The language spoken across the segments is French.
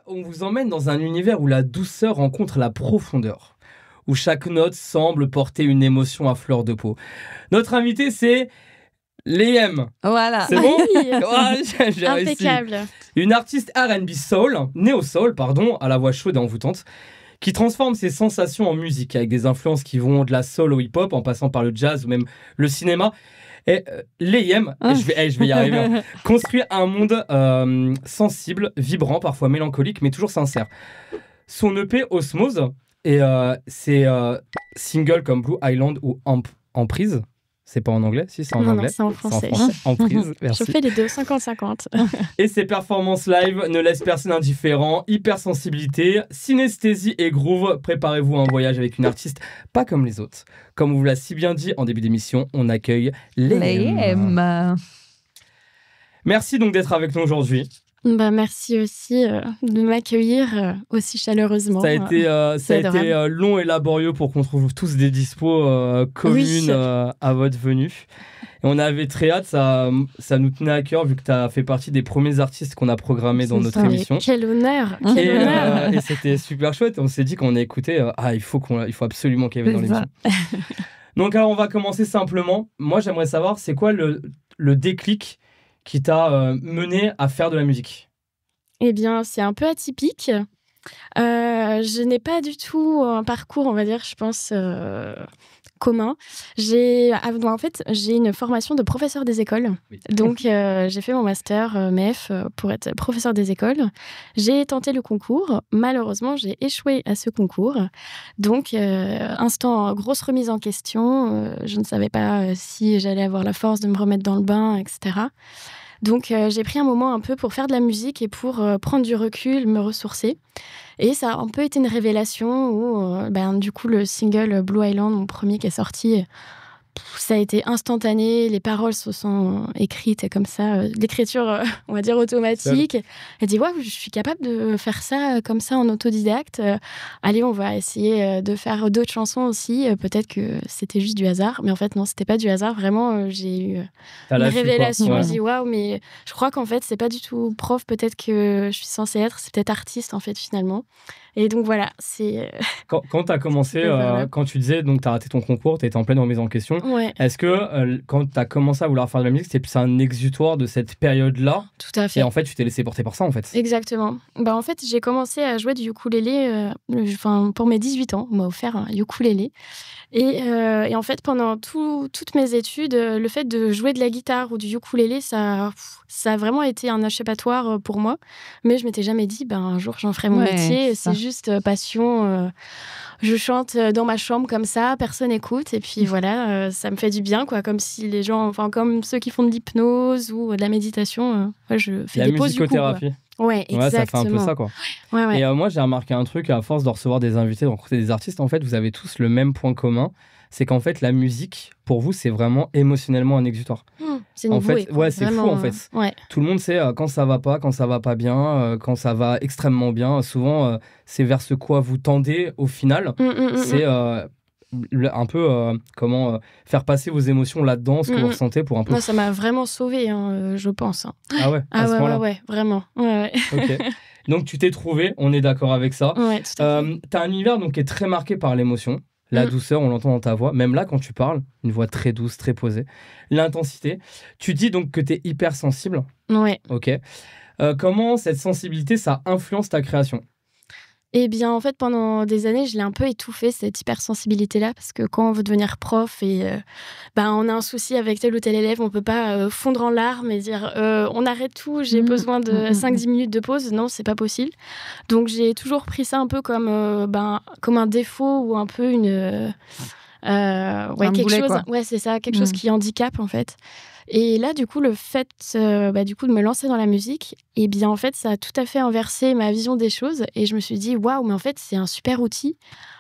on vous emmène dans un univers où la douceur rencontre la profondeur, où chaque note semble porter une émotion à fleur de peau. Notre invité, c'est Léem. Voilà. C'est bon? Oui. J'ai réussi. Impeccable. Une artiste R&B soul, néo-soul, pardon, à la voix chaude et envoûtante, qui transforme ses sensations en musique avec des influences qui vont de la soul au hip-hop en passant par le jazz ou même le cinéma. Et Léem, je vais y arriver, hein, construit un monde sensible, vibrant, parfois mélancolique, mais toujours sincère. Son EP Osmose et ses singles comme Blue Island ou Emprise. C'est pas en anglais? Si, c'est en anglais. Non, c'est en français. Emprise, merci. Je fais les deux, 50-50. Et ses performances live ne laissent personne indifférent. Hypersensibilité, synesthésie et groove. Préparez-vous à un voyage avec une artiste pas comme les autres. Comme on vous l'a si bien dit en début d'émission, on accueille Léem. Merci donc d'être avec nous aujourd'hui. Merci aussi de m'accueillir aussi chaleureusement. Ça a été long et laborieux pour qu'on trouve tous des dispos communes à votre venue. Et on avait très hâte, ça nous tenait à cœur vu que tu as fait partie des premiers artistes qu'on a programmés dans notre émission. Quel honneur, et c'était super chouette. On s'est dit qu'on a écouté, il faut absolument qu'elle vienne dans l'émission. Donc alors on va commencer simplement. Moi j'aimerais savoir, c'est quoi le déclic qui t'a mené à faire de la musique? Eh bien, c'est un peu atypique. Je n'ai pas du tout un parcours, on va dire, je pense, commun. J'ai une formation de professeur des écoles. Oui. Donc, j'ai fait mon master MEF pour être professeur des écoles. J'ai tenté le concours. Malheureusement, j'ai échoué à ce concours. Donc, grosse remise en question. Je ne savais pas si j'allais avoir la force de me remettre dans le bain, etc. Donc, j'ai pris un moment un peu pour faire de la musique et pour prendre du recul, me ressourcer. Et ça a un peu été une révélation où, du coup, le single Blue Island, mon premier qui est sorti, ça a été instantané. Les paroles se sont écrites comme ça, l'écriture, on va dire, automatique. Elle dit, je suis capable de faire ça comme ça en autodidacte. Allez, on va essayer de faire d'autres chansons aussi. Peut-être que c'était juste du hasard. Mais en fait, non, c'était pas du hasard. Vraiment, j'ai eu une révélation. Ouais. Je dis, mais je crois qu'en fait, c'est pas du tout prof. Peut-être que je suis censée être. C'est peut-être artiste, en fait, finalement. Et donc voilà, c'est... Quand tu as commencé, quand tu disais, donc tu as raté ton concours, tu étais en pleine remise en question, est-ce que quand tu as commencé à vouloir faire de la musique, c'était plus un exutoire de cette période-là? Tout à fait. Et en fait, tu t'es laissé porter par ça, en fait. Exactement. En fait, j'ai commencé à jouer du ukulélé pour mes 18 ans. On m'a offert un ukulélé. Et en fait, pendant toutes mes études, le fait de jouer de la guitare ou du ukulélé, ça a vraiment été un échappatoire pour moi. Mais je m'étais jamais dit, un jour, j'en ferai mon métier. C'est juste passion. Je chante dans ma chambre comme ça, personne n'écoute. Et puis voilà, ça me fait du bien, quoi. Comme si les gens, comme ceux qui font de l'hypnose ou de la méditation, je fais des pauses du coup. La musicothérapie. Ouais, exactement. Ça fait un peu ça, quoi. Ouais. Et moi, j'ai remarqué un truc, à force de recevoir des invités, de rencontrer des artistes, en fait, vous avez tous le même point commun. C'est qu'en fait, la musique, pour vous, c'est vraiment émotionnellement un exutoire. C'est une bouée, quoi. C'est vraiment, fou, en fait. Tout le monde sait quand ça va pas bien, quand ça va extrêmement bien. Souvent, c'est vers ce quoi vous tendez au final. C'est un peu faire passer vos émotions là-dedans, ce que vous ressentez pour un peu... Moi, ça m'a vraiment sauvée, je pense. Ah ouais, à ce moment-là. Ouais, vraiment. Ouais. Ok. Donc, tu t'es trouvé, on est d'accord avec ça. Ouais, tout à fait. T'as un univers donc, qui est très marqué par l'émotion. La douceur, on l'entend dans ta voix. Même là, quand tu parles, une voix très douce, très posée. L'intensité. Tu dis donc que tu es hypersensible. Ouais. Ok. Comment cette sensibilité, ça influence ta création? Eh bien, en fait, pendant des années, je l'ai un peu étouffée, cette hypersensibilité-là, parce que quand on veut devenir prof et on a un souci avec tel ou tel élève, on peut pas fondre en larmes et dire on arrête tout, j'ai besoin de 5-10 minutes de pause. Non, c'est pas possible. Donc, j'ai toujours pris ça un peu comme un défaut ou un peu une... quelque boulet, chose. quoi. Ouais, c'est ça, quelque chose qui handicape, en fait. Et là, du coup, le fait de me lancer dans la musique, eh bien, en fait, ça a tout à fait inversé ma vision des choses. Et je me suis dit, waouh, mais en fait, c'est un super outil.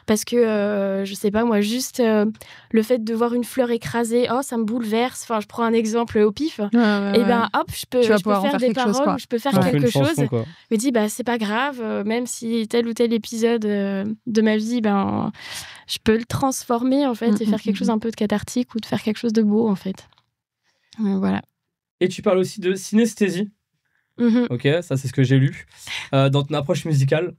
Parce que, je sais pas, moi, juste le fait de voir une fleur écrasée, ça me bouleverse. Enfin, je prends un exemple au pif. Et hop, je peux faire des paroles, je peux faire quelque chose. Je me dis, c'est pas grave, même si tel ou tel épisode de ma vie, je peux le transformer, en fait, et faire quelque chose un peu de cathartique ou de faire quelque chose de beau, en fait. Voilà. Et tu parles aussi de synesthésie. Ok, ça c'est ce que j'ai lu dans ton approche musicale.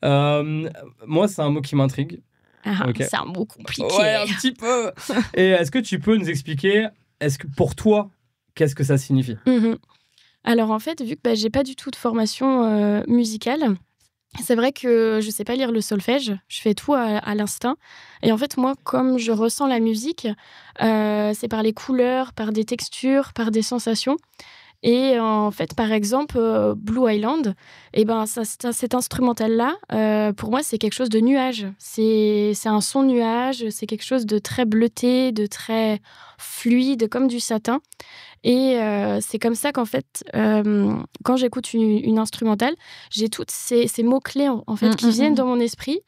Moi, c'est un mot qui m'intrigue. Okay. C'est un mot compliqué. Ouais, un petit peu. Et est-ce que tu peux nous expliquer, est-ce que pour toi, qu'est-ce que ça signifie? Alors en fait, vu que j'ai pas du tout de formation musicale, c'est vrai que je sais pas lire le solfège, je fais tout à l'instinct. Et en fait, moi, comme je ressens la musique, c'est par les couleurs, par des textures, par des sensations. Et en fait, par exemple, Blue Island, cet instrumental-là, pour moi, c'est quelque chose de nuage. C'est un son nuage, c'est quelque chose de très bleuté, de très fluide, comme du satin. Et c'est comme ça qu'en fait, quand j'écoute une instrumentale, j'ai tous ces mots-clés en fait, qui viennent dans mon esprit.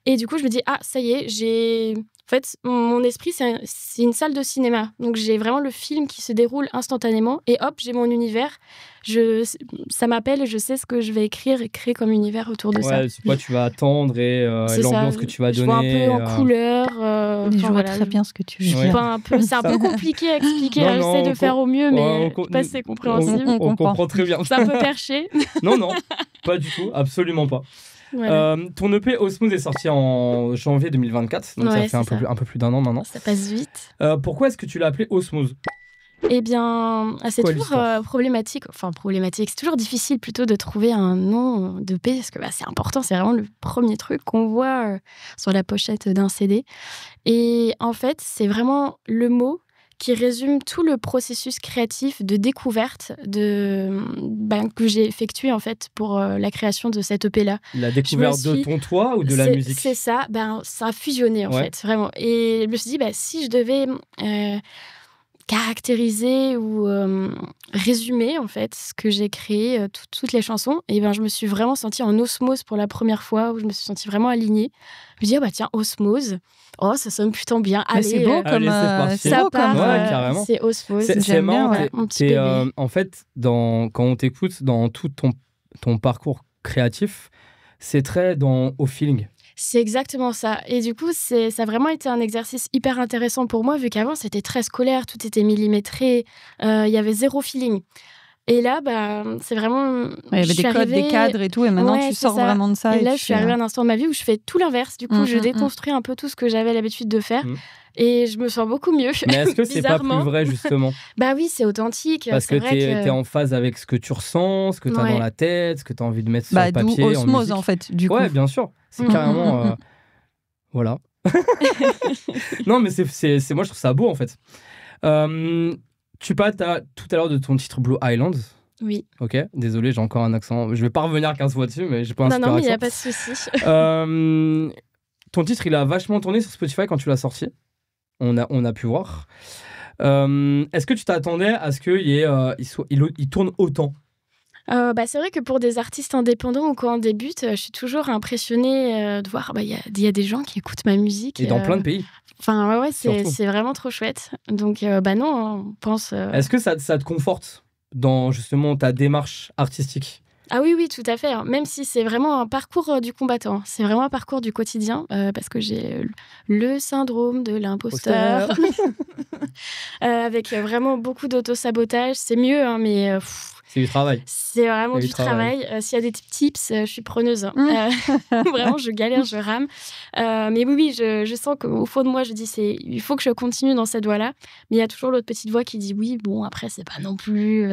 Et du coup, je me dis, ça y est, En fait, mon esprit, c'est une salle de cinéma. Donc, j'ai vraiment le film qui se déroule instantanément. Et hop, j'ai mon univers. Ça m'appelle et je sais ce que je vais écrire et créer comme univers autour de ça. Ouais, c'est quoi tu vas attendre et l'ambiance que tu vas donner. Je vois un peu en couleur. Je vois très bien ce que tu veux dire. C'est un peu compliqué à expliquer. J'essaie de faire au mieux, mais je sais pas si c'est compréhensible. On comprend très bien. C'est un peu perché. Non, pas du tout. Absolument pas. Voilà. Ton EP Osmose est sorti en janvier 2024, donc ça fait un peu plus d'un an maintenant. Ça passe vite. Pourquoi est-ce que tu l'as appelé Osmose? Eh bien, c'est toujours problématique. Enfin, problématique. C'est toujours difficile plutôt de trouver un nom d'EP parce que c'est important. C'est vraiment le premier truc qu'on voit sur la pochette d'un CD. Et en fait, c'est vraiment le mot qui résume tout le processus créatif de découverte que j'ai effectué en fait pour la création de cette EP-là. La découverte de ton toi ou de la musique? C'est ça, ça a fusionné en fait, vraiment. Et je me suis dit, si je devais caractériser ou résumer en fait ce que j'ai créé, toutes les chansons, et je me suis vraiment sentie en osmose pour la première fois, où je me suis sentie vraiment alignée. Je me dis, tiens, osmose, ça sonne plutôt bien. Allez, c'est beau comme c'est beau comme carrément. C'est osmose. C'est marrant. Bien, en fait, quand on t'écoute dans tout ton parcours créatif, c'est très au feeling. C'est exactement ça. Et du coup, ça a vraiment été un exercice hyper intéressant pour moi, vu qu'avant, c'était très scolaire, tout était millimétré, il y avait zéro feeling. Et là, c'est vraiment... Il y avait des codes, des cadres et tout, et maintenant, tu sors vraiment de ça. Et là, je suis arrivée à un instant de ma vie où je fais tout l'inverse. Du coup, je déconstruis un peu tout ce que j'avais l'habitude de faire. Et je me sens beaucoup mieux. Mais est-ce que c'est pas plus vrai, justement? Oui, c'est authentique. Parce que t'es en phase avec ce que tu ressens, ce que t'as dans la tête, ce que t'as envie de mettre sur le papier. D'où osmose, en fait, du coup. Ouais, bien sûr. C'est carrément... Voilà. Non, mais moi, je trouve ça beau, en fait. Tu parles tout à l'heure de ton titre Blue Island. Oui. Ok, désolé, j'ai encore un accent. Je vais pas revenir 15 fois dessus, mais j'ai pas un super accent. Non, mais il n'y a pas de souci. Ton titre, il a vachement tourné sur Spotify quand tu l'as sorti. On a pu voir. Est-ce que tu t'attendais à ce qu'il tourne autant? C'est vrai que pour des artistes indépendants ou quand on débute, je suis toujours impressionnée de voir il y a des gens qui écoutent ma musique. Et dans plein de pays. Enfin, c'est vraiment trop chouette. Donc, non, on pense... Est-ce que ça te conforte dans justement ta démarche artistique? Ah oui, tout à fait. Même si c'est vraiment un parcours du combattant. C'est vraiment un parcours du quotidien parce que j'ai le syndrome de l'imposteur. Avec vraiment beaucoup d'auto-sabotage. C'est mieux, mais... C'est du travail. C'est vraiment du travail. S'il y a des tips, je suis preneuse. Vraiment, je galère, je rame. Mais oui, je sens qu'au fond de moi, je dis, il faut que je continue dans cette voie-là. Mais il y a toujours l'autre petite voix qui dit, oui, bon, après, c'est pas non plus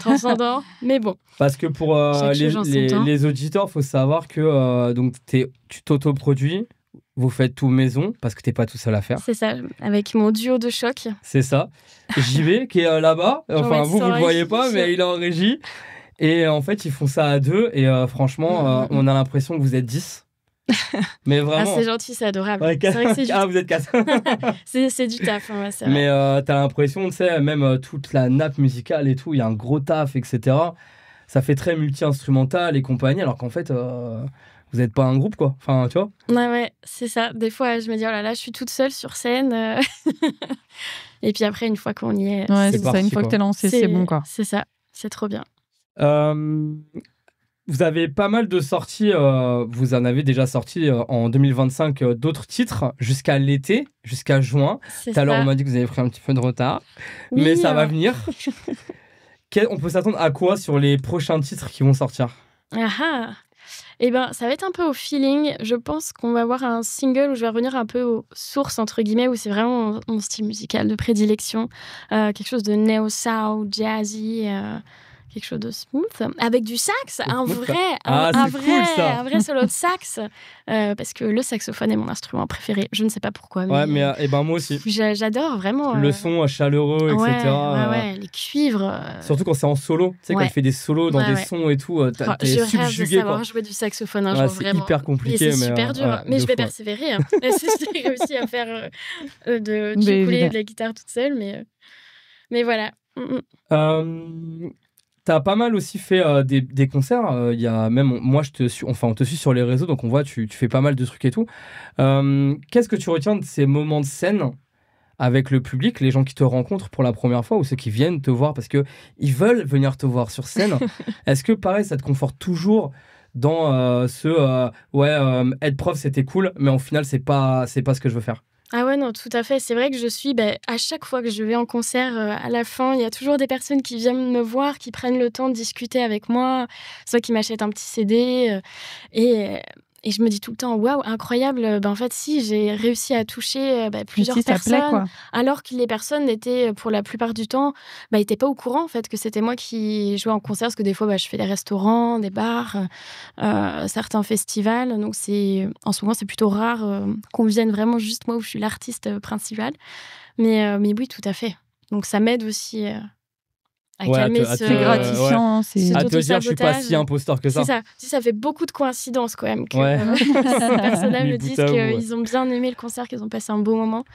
transcendant. Mais bon. Parce que pour les auditeurs, il faut savoir que tu t'autoproduis. Vous faites tout maison parce que t'es pas tout seul à faire. C'est ça, avec mon duo de choc. C'est ça. JB qui est là-bas. Enfin, vous le voyez pas, mais il est en régie. Et en fait, ils font ça à deux. Et franchement, on a l'impression que vous êtes 10. Mais vraiment. C'est gentil, c'est adorable. Ouais, c'est vrai que c'est vous êtes 4. c'est du taf, c'est vrai. Mais t'as l'impression, tu sais, même toute la nappe musicale et tout, il y a un gros taf, etc. Ça fait très multi-instrumental et compagnie, alors qu'en fait... vous n'êtes pas un groupe, quoi. Enfin, tu vois. Ouais, c'est ça. Des fois, je me dis, oh là là, je suis toute seule sur scène. Et puis après, une fois qu'on y est... Ouais, c'est parti, ça. Une fois que t'es lancé, c'est bon, quoi. C'est ça. C'est trop bien. Vous avez pas mal de sorties. Vous en avez déjà sorti en 2025 d'autres titres jusqu'à l'été, jusqu'à juin. Tout à l'heure, on m'a dit que vous avez pris un petit peu de retard. Oui, mais ça va venir. on peut s'attendre à quoi sur les prochains titres qui vont sortir? Eh ben, ça va être un peu au feeling. Je pense qu'on va avoir un single où je vais revenir un peu aux sources, entre guillemets, où c'est vraiment mon style musical de prédilection. Quelque chose de neo-soul, jazzy, quelque chose de smooth. Avec du sax, un vrai solo de sax. Parce que le saxophone est mon instrument préféré. Je ne sais pas pourquoi. Mais moi aussi. J'adore vraiment. Le son chaleureux, etc. Ouais, les cuivres. Surtout quand c'est en solo. Tu sais, quand il fait des solos dans des sons et tout, t'es subjugué. Je rêve de savoir jouer du saxophone un jour, c'est vraiment. hyper compliqué. Et c'est super dur. Mais je vais persévérer. J'ai réussi à faire du ukulélé de la guitare toute seule. Mais voilà. T'as pas mal aussi fait des concerts. Il y a même moi on te suit sur les réseaux, donc on voit tu fais pas mal de trucs et tout. Qu'est-ce que tu retiens de ces moments de scène avec le public, les gens qui te rencontrent pour la première fois ou ceux qui viennent te voir parce que ils veulent venir te voir sur scène? Est-ce que pareil ça te conforte toujours dans être prof c'était cool, mais au final c'est pas ce que je veux faire? Ah ouais, non, tout à fait. C'est vrai que je suis, à chaque fois que je vais en concert, à la fin, il y a toujours des personnes qui viennent me voir, qui prennent le temps de discuter avec moi, soit qui m'achètent un petit CD. Et je me dis tout le temps, waouh, incroyable. En fait, si, j'ai réussi à toucher plusieurs personnes. Plaît, quoi. Alors que les personnes étaient, pour la plupart du temps, n'étaient pas au courant en fait, que c'était moi qui jouais en concert. Parce que des fois, je fais des restaurants, des bars, certains festivals. Donc, en ce moment, c'est plutôt rare qu'on vienne vraiment juste moi où je suis l'artiste principale. Mais oui, tout à fait. Donc, ça m'aide aussi... à calmer c'est gratifiant. C'est à te dire, je suis pas si imposteur que ça. C'est ça. Ça fait beaucoup de coïncidences quand même que ces personnes-là me disent qu'ils ont bien aimé le concert, qu'ils ont passé un beau moment.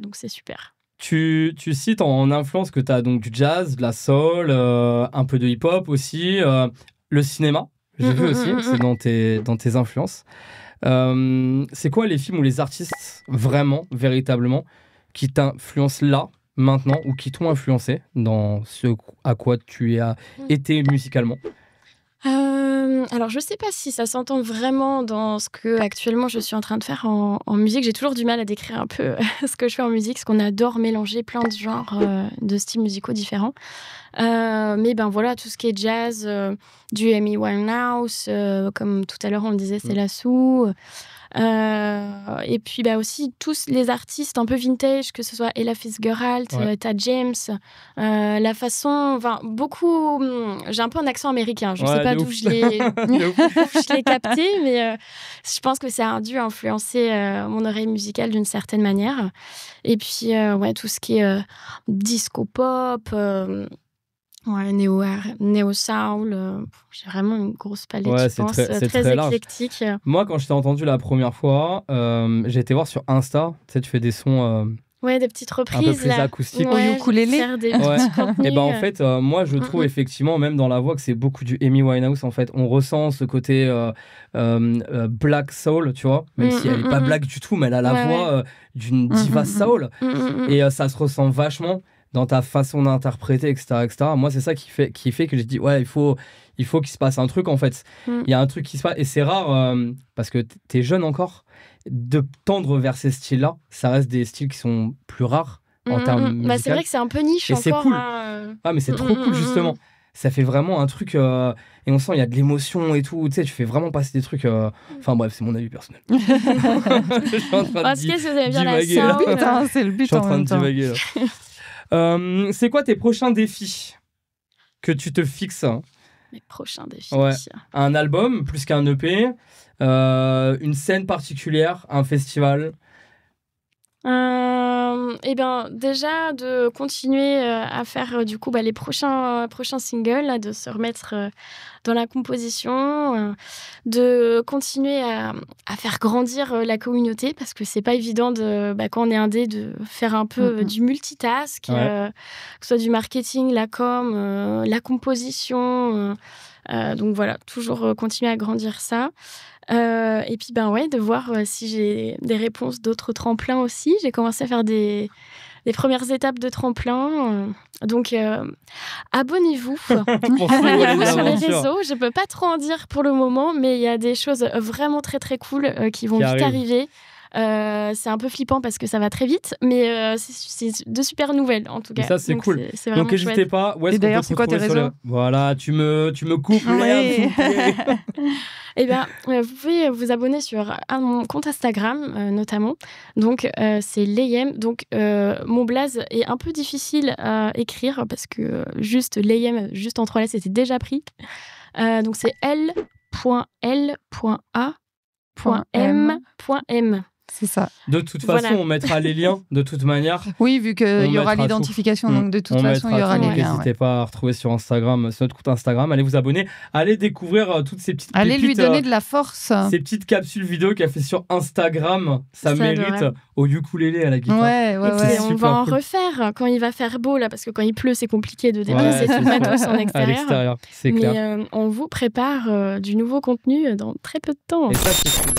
Donc c'est super. Tu cites en influence que tu as donc du jazz, de la soul, un peu de hip-hop aussi, le cinéma. J'ai vu aussi, c'est dans tes influences. C'est quoi les films ou les artistes vraiment, véritablement, qui t'influencent là, maintenant, ou qui t'ont influencé dans ce à quoi tu as été musicalement? Alors, je sais pas si ça s'entend vraiment dans ce que actuellement je suis en train de faire en musique. J'ai toujours du mal à décrire un peu ce que je fais en musique, parce qu'on adore mélanger plein de genres, de styles musicaux différents. Mais voilà, tout ce qui est jazz, du Amy Winehouse, comme tout à l'heure on le disait, c'est Lassou. Et puis aussi tous les artistes un peu vintage, que ce soit Ella Fitzgerald, Etta James, la façon, beaucoup, j'ai un peu un accent américain, je sais pas d'où je l'ai capté, mais je pense que ça a dû influencer mon oreille musicale d'une certaine manière. Et puis tout ce qui est disco pop, néo-soul, j'ai vraiment une grosse palette, je pense, très éclectique. Moi, quand je t'ai entendu la première fois, j'ai été voir sur Insta, tu sais, tu fais des sons... des petites reprises. Un peu plus acoustiques. Au ukulélé. Et en fait, moi, je trouve effectivement, même dans la voix, que c'est beaucoup du Amy Winehouse, en fait. On ressent ce côté black soul, tu vois, même si elle n'est pas black du tout, mais elle a la voix d'une diva soul. Et ça se ressent vachement dans ta façon d'interpréter, etc. Moi, c'est ça qui fait que j'ai dit, il faut qu'il se passe un truc, en fait. Il y a un truc qui se passe, et c'est rare, parce que t'es jeune encore, de tendre vers ces styles-là. Ça reste des styles qui sont plus rares en termes musicaux. C'est vrai que c'est un peu niche et encore. C'est cool. Mais c'est trop cool, justement. Ça fait vraiment un truc... et on sent, il y a de l'émotion et tout. Tu sais, tu fais vraiment passer des trucs... Enfin bref, c'est mon avis personnel. Je suis en train de divaguer. C'est le but. Je suis en train de divaguer, là. C'est quoi tes prochains défis que tu te fixes? Mes prochains défis. Un album plus qu'un EP, une scène particulière, un festival. Déjà de continuer à faire du coup les prochains singles, là, de se remettre dans la composition, de continuer à faire grandir la communauté, parce que c'est pas évident quand on est indé de faire un peu du multitask, que ce soit du marketing, la com, la composition. Donc voilà, toujours continuer à grandir ça. Et puis de voir si j'ai des réponses d'autres tremplins aussi. J'ai commencé à faire des premières étapes de tremplin. Donc abonnez-vous. Abonnez-vous sur les réseaux. Je peux pas trop en dire pour le moment, mais il y a des choses vraiment très très cool qui vont vite arriver. C'est un peu flippant parce que ça va très vite, mais c'est de super nouvelles en tout cas. Et ça, c'est Donc, cool. C'est vraiment Donc n'hésitez chouette. pas. Où est-ce Et qu'on d'ailleurs, peut c'est quoi tes retrouver sur réseaux Voilà, tu me coupes Ouais. l'herbe, s'il vous plaît. Eh bien, vous pouvez vous abonner sur mon compte Instagram, notamment. Donc, c'est Layem. Donc, mon blaze est un peu difficile à écrire parce que juste Layem, juste en 3 lettres, c'était déjà pris. Donc, c'est L.L.A.M.M. C'est ça. De toute façon, Voilà. on mettra les liens, de toute manière. Oui, vu qu'il y aura mettra l'identification, tout. donc de toute On façon, il y mettra aura tout, les donc liens. n'hésitez Ouais. pas à retrouver sur Instagram, sur notre compte Instagram. Allez vous abonner, allez découvrir toutes ces petites Allez lui pépites, donner de la force. ces petites capsules vidéo qu'elle fait sur Instagram. Ça C'est mérite adorable. au ukulélé à la guitare. Ouais, Et ouais, puis, ouais. on super va en cool. refaire quand il va faire beau, là, parce que quand il pleut, c'est compliqué de déplacer Ouais, tout le c'est matos en À extérieur. l'extérieur, c'est Mais clair. on vous prépare du nouveau contenu dans très peu de temps. Et ça, c'est cool.